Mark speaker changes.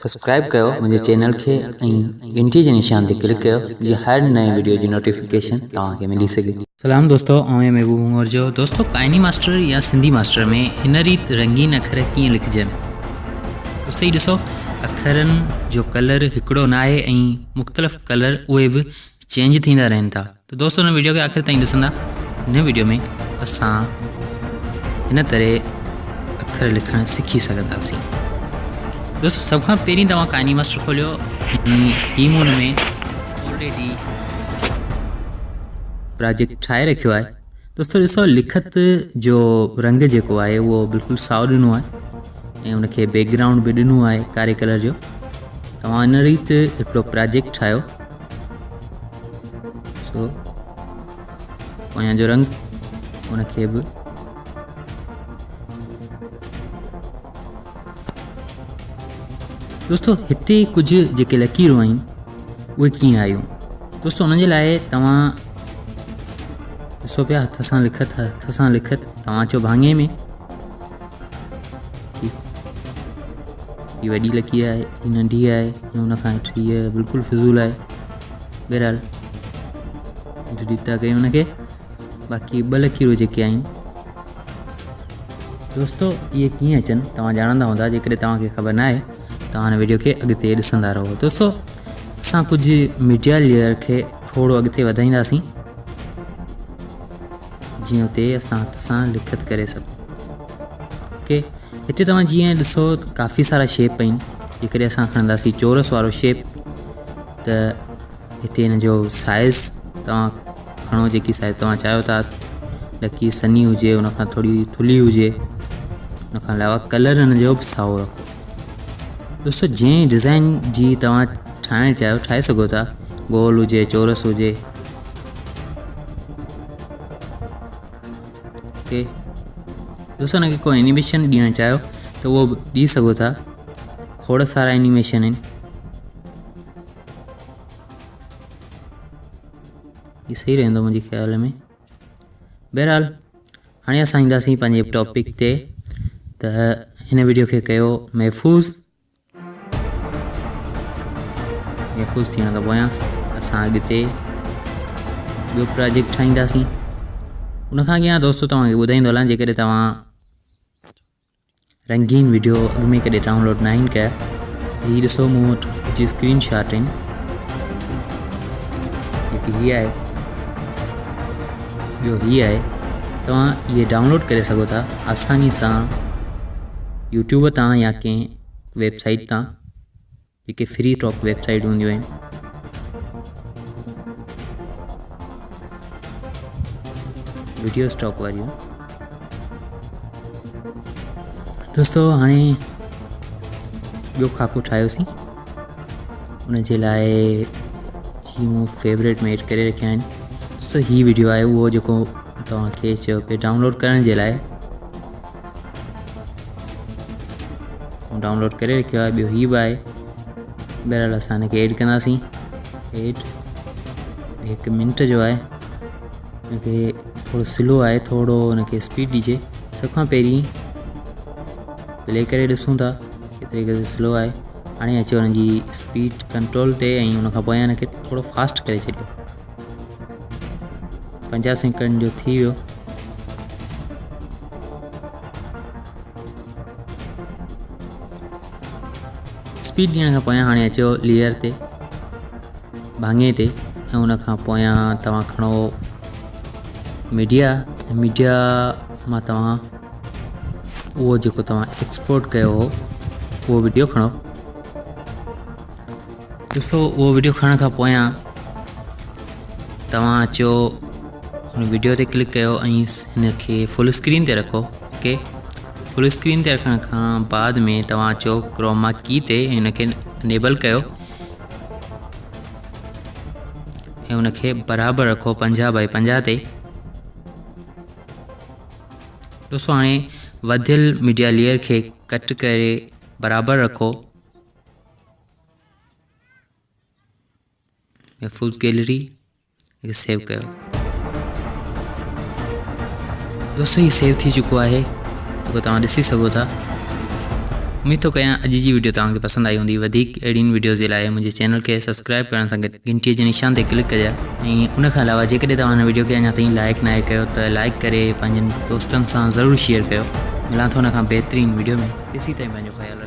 Speaker 1: Subscribe कयो मुझे channel के घंटी के निशान ते क्लिक कयो जी हर नए वीडियो की नोटिफिकेशन तव्हांखे मिली सके।
Speaker 2: सलाम दोस्तों, मैं महबूब उमर जो दोस्तों काइनी मास्टर या सिंधी मास्टर में हिन रीत रंगीन अखर कीअं लिखजन। दोस्तों ॾिसो अखरनि जो कलर हिकिड़ो न आहे ऐं मुख़्तलिफ़ कलर उहे बि चेंज थींदा रहनि था। तो दोस्तों हिन वीडियो के आख़िर ताईं ॾिसंदा। हिन वीडियो में असां हिन तरह अखर लिखण सीखी सघंदासीं। दोस्तों सब खां पहिरीं तव्हां काइनी मास्टर खोलियो, ईमून में ऑलरेडी प्रोजेक्ट ठाहे रखियो आहे। दोस्तों ॾिसो लिखत जो रंग जेको आहे उहो बिल्कुलु साओ ॾिनो आहे ऐं उनखे बैकग्राउंड भी ॾिनो आहे कारे कलर जो। तव्हां इन रीत हिकिड़ो प्रोजेक्ट ठाहियो। सो पोयां जो रंग उनखे भी दोस्तों हिते कुछ जेके लकीरूं आहिनि उहे कीअं आयूं। दोस्तों उन जे लाइ तव्हां ॾिसो पिया हथ सां लिखत तव्हां चओ भाङे में ही वॾी लकीर आहे, ही नंढी आहे, ही हुन खां हेठि हीअ बिल्कुलु फिज़ूल आहे। बहरहाल डिलीट था कयूं हुनखे। बाक़ी ॿ लकीरूं जेके आहिनि दोस्तों इहे कीअं अचनि तव्हां ॼाणंदा हूंदा। जेकॾहिं तव्हांखे ख़बर न आहे तव्हां हिन वीडियो के अॻिते ॾिसंदा रहो। दोस्तों असां कुछ मीडिया लेयर के थोड़ो अॻिते वधाईंदासीं जीअं उते असां हथ सां लिखत करे सघूं। ओके, हिते तव्हां जीअं ॾिसो काफ़ी सारा शेप आहिनि। जेकॾहिं असां खणंदासीं चोरस वारो शेप त हिते हिन जो साइज़ तव्हां खणो जेकी साइज़ तव्हां चाहियो था। लकीर सनी हुजे, उन खां थोड़ी थुल्ही हुजे, उन खां अलावा कलर हिन जो बि साओ रखो। दोस्तों जंहिं डिज़ाइन जी तव्हां ठाहिणु चाहियो ठाहे सघो था। गोल हुजे, चोरस हुजे। ओके दोस्तों हुनखे कोई एनिमेशन ॾियणु चाहियो त उहो बि ॾेई सघो था। खोड़ सारा एनिमेशन आहिनि। ये सही रहंदो मुंहिंजे ख़्याल में। बहरहाल हाणे असां ईंदासीं पंहिंजे टॉपिक ते। त हिन वीडियो खे कयो महफ़ूज़ थियण खां पोयां असां अॻिते ॿियो प्रोजेक्ट ठाहींदासीं। उनखां अॻियां दोस्तों तव्हांखे ॿुधाईंदो हलां जेकॾहिं तव्हां रंगीन वीडियो अॻु में कॾहिं डाउनलोड न आहिनि कया त हीअ ॾिसो मूं वटि कुझु स्क्रीन शॉट आहिनि। हिकु हीअ आहे, ॿियो हीअ आहे। तव्हां इहे डाउनलोड करे सघो था आसानी सां यूट्यूब तां या कंहिं वेबसाइट तां जेके फ्री टॉक वेबसाइट हूंदियूं आहिनि। वीडियो स्टॉक वारियूं। दोस्तों हाणे ॿियो खाको ठाहियोसीं। उन जे लाइ जी मूं फेवरेट में एड करे रखिया आहिनि। दोस्तों हीअ वीडियो आहे उहो जेको तव्हांखे चयो पिए डाउनलोड करण जे लाइ डाउनलोड करे रखियो आहे। ॿियो हीअ बि आहे। बहरहाल असां हिनखे ऐड कंदासीं। ऐड 1 मिनट जो आहे। हुनखे थोड़ो स्लो आहे, थोड़ो हुनखे स्पीड ॾिजे। सभ खां पहिरीं प्ले करे ॾिसूं था केतिरे केतिरे स्लो आहे। हाणे अचो हुनजी स्पीड कंट्रोल ते ऐं हुनखां पोयां हिनखे थोड़ो फास्ट करे छॾियो। 50 सेकंड जो थी वियो। स्पीड ॾियण खां पोयां हाणे अचो लेयर ते भाङे ते ऐं हुनखां पोयां तव्हां खणो मीडिया। मीडिया मां तव्हां उहो जेको तव्हां एक्सपोर्ट कयो हो उहो वीडियो खणो। दोस्तों उहो वीडियो खणण खां पोयां तव्हां अचो हुन वीडियो ते क्लिक कयो ऐं हिनखे फुल स्क्रीन ते रखो। ओके, फुल स्क्रीन ते रखण खां बाद में तव्हां अचो क्रोमा की ते हिनखे इनेबल कयो ऐं हुनखे बराबरि रखो 50 बाई 50 ते। दोस्तों हाणे वधियल मीडिया लेयर खे कट करे बराबरि रखो। महफूज़ गैलरी सेव कयो। दोस्तों ये सेव थी चुको है जेको तव्हां ॾिसी सघो था। उम्मीद थो कयां अॼु जी वीडियो तव्हांखे पसंदि आई हूंदी। वधीक अहिड़ियुनि वीडियोज़ जे लाइ मुंहिंजे चैनल खे सब्सक्राइब करण सां गॾु घंटीअ जे निशान ते क्लिक कजां। ऐं उनखां अलावा जेकॾहिं तव्हां हिन वीडियो खे अञा ताईं लाइक न कयो त लाइक करे पंहिंजनि दोस्तनि सां ज़रूरु शेयर कयो। मिलां थो हुन खां बहितरीनु वीडियो में, तेसीं ताईं पंहिंजो ख़्यालु रखो।